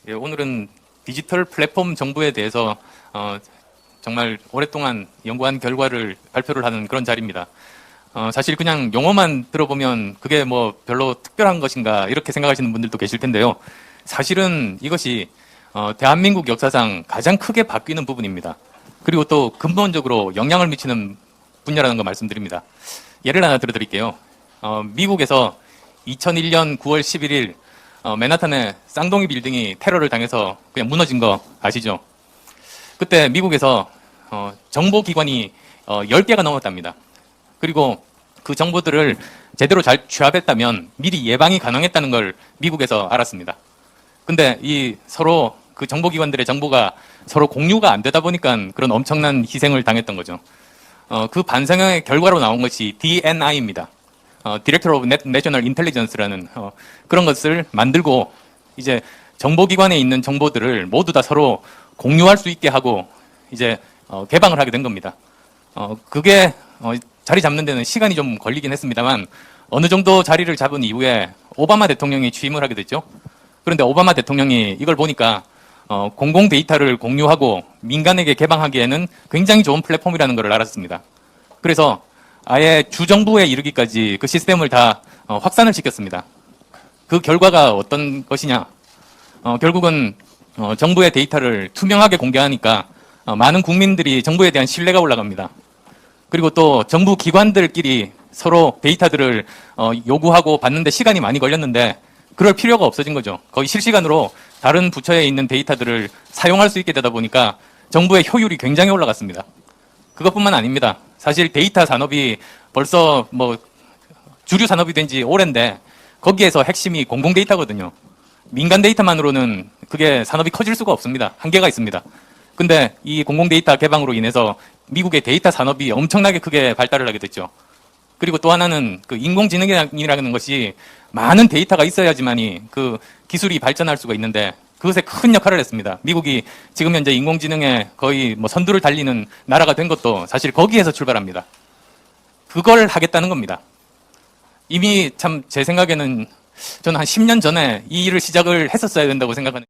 예, 오늘은 디지털 플랫폼 정보에 대해서 정말 오랫동안 연구한 결과를 발표를 하는 그런 자리입니다. 사실 그냥 용어만 들어보면 그게 뭐 별로 특별한 것인가 이렇게 생각하시는 분들도 계실 텐데요. 사실은 이것이 대한민국 역사상 가장 크게 바뀌는 부분입니다. 그리고 또 근본적으로 영향을 미치는 분야라는 거 말씀드립니다. 예를 하나 들어드릴게요. 미국에서 2001년 9월 11일 맨하탄의 쌍둥이 빌딩이 테러를 당해서 그냥 무너진 거 아시죠? 그때 미국에서 정보기관이 10개가 넘었답니다. 그리고 그 정보들을 제대로 잘 취합했다면 미리 예방이 가능했다는 걸 미국에서 알았습니다. 근데 이 서로 그 정보기관들의 정보가 서로 공유가 안 되다 보니까 그런 엄청난 희생을 당했던 거죠. 그 반성의 결과로 나온 것이 DNI입니다. Director of National Intelligence라는 그런 것을 만들고 이제 정보기관에 있는 정보들을 모두 다 서로 공유할 수 있게 하고 이제 개방을 하게 된 겁니다. 그게 자리 잡는 데는 시간이 좀 걸리긴 했습니다만 어느 정도 자리를 잡은 이후에 오바마 대통령이 취임을 하게 됐죠. 그런데 오바마 대통령이 이걸 보니까 공공 데이터를 공유하고 민간에게 개방하기에는 굉장히 좋은 플랫폼이라는 걸 알았습니다. 그래서 아예 주정부에 이르기까지 그 시스템을 다 확산을 시켰습니다. 그 결과가 어떤 것이냐? 결국은 정부의 데이터를 투명하게 공개하니까 많은 국민들이 정부에 대한 신뢰가 올라갑니다. 그리고 또 정부 기관들끼리 서로 데이터들을 요구하고 받는데 시간이 많이 걸렸는데 그럴 필요가 없어진 거죠. 거의 실시간으로 다른 부처에 있는 데이터들을 사용할 수 있게 되다 보니까 정부의 효율이 굉장히 올라갔습니다. 그것뿐만 아닙니다. 사실 데이터 산업이 벌써 뭐 주류 산업이 된 지 오랜데 거기에서 핵심이 공공 데이터거든요. 민간 데이터만으로는 그게 산업이 커질 수가 없습니다. 한계가 있습니다. 근데 이 공공 데이터 개방으로 인해서 미국의 데이터 산업이 엄청나게 크게 발달을 하게 됐죠. 그리고 또 하나는 그 인공지능이라는 것이 많은 데이터가 있어야지만이 그 기술이 발전할 수가 있는데 그것에 큰 역할을 했습니다. 미국이 지금 현재 인공지능에 거의 뭐 선두를 달리는 나라가 된 것도 사실 거기에서 출발합니다. 그걸 하겠다는 겁니다. 이미 참 제 생각에는 저는 한 10년 전에 이 일을 시작을 했었어야 된다고 생각하는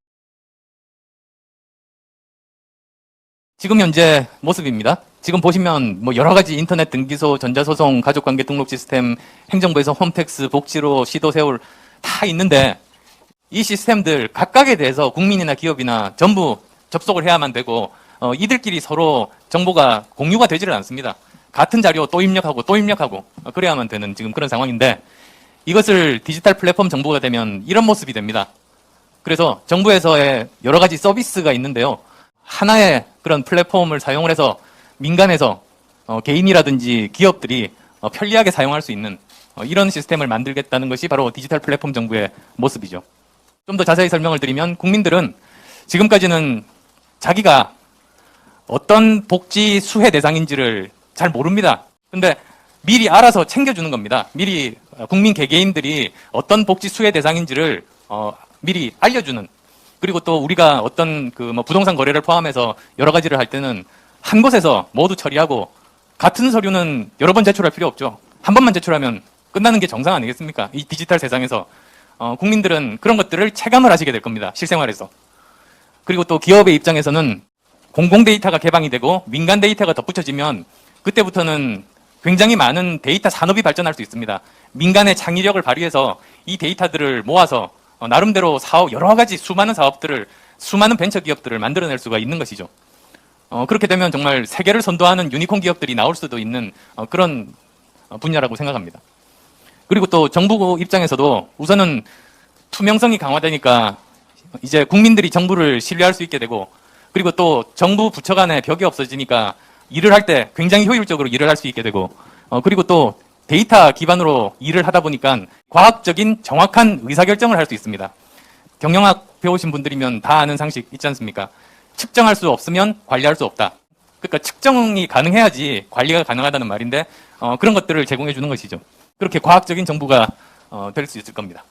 지금 현재 모습입니다. 지금 보시면 뭐 여러 가지 인터넷 등기소, 전자소송, 가족관계 등록 시스템, 행정부에서 홈택스, 복지로, 시도, 세울 다 있는데 이 시스템들 각각에 대해서 국민이나 기업이나 전부 접속을 해야만 되고 이들끼리 서로 정보가 공유가 되지를 않습니다. 같은 자료 또 입력하고 또 입력하고 그래야만 되는 지금 그런 상황인데 이것을 디지털 플랫폼 정보가 되면 이런 모습이 됩니다. 그래서 정부에서의 여러 가지 서비스가 있는데요. 하나의 그런 플랫폼을 사용을 해서 민간에서 개인이라든지 기업들이 편리하게 사용할 수 있는 이런 시스템을 만들겠다는 것이 바로 디지털 플랫폼 정부의 모습이죠. 좀 더 자세히 설명을 드리면 국민들은 지금까지는 자기가 어떤 복지 수혜 대상인지를 잘 모릅니다. 근데 미리 알아서 챙겨주는 겁니다. 미리 국민 개개인들이 어떤 복지 수혜 대상인지를 미리 알려주는. 그리고 또 우리가 어떤 그 뭐 부동산 거래를 포함해서 여러 가지를 할 때는 한 곳에서 모두 처리하고 같은 서류는 여러 번 제출할 필요 없죠. 한 번만 제출하면 끝나는 게 정상 아니겠습니까? 이 디지털 세상에서 국민들은 그런 것들을 체감을 하시게 될 겁니다. 실생활에서. 그리고 또 기업의 입장에서는 공공 데이터가 개방이 되고 민간 데이터가 덧붙여지면 그때부터는 굉장히 많은 데이터 산업이 발전할 수 있습니다. 민간의 창의력을 발휘해서 이 데이터들을 모아서 나름대로 사업, 여러 가지 수많은 사업들을, 수많은 벤처 기업들을 만들어낼 수가 있는 것이죠. 그렇게 되면 정말 세계를 선도하는 유니콘 기업들이 나올 수도 있는 그런 분야라고 생각합니다. 그리고 또 정부 입장에서도 우선은 투명성이 강화되니까 이제 국민들이 정부를 신뢰할 수 있게 되고 그리고 또 정부 부처 간의 벽이 없어지니까 일을 할 때 굉장히 효율적으로 일을 할 수 있게 되고 그리고 또 데이터 기반으로 일을 하다 보니까 과학적인 정확한 의사결정을 할 수 있습니다. 경영학 배우신 분들이면 다 아는 상식 있지 않습니까? 측정할 수 없으면 관리할 수 없다. 그러니까 측정이 가능해야지 관리가 가능하다는 말인데 그런 것들을 제공해 주는 것이죠. 그렇게 과학적인 정보가 될 수 있을 겁니다.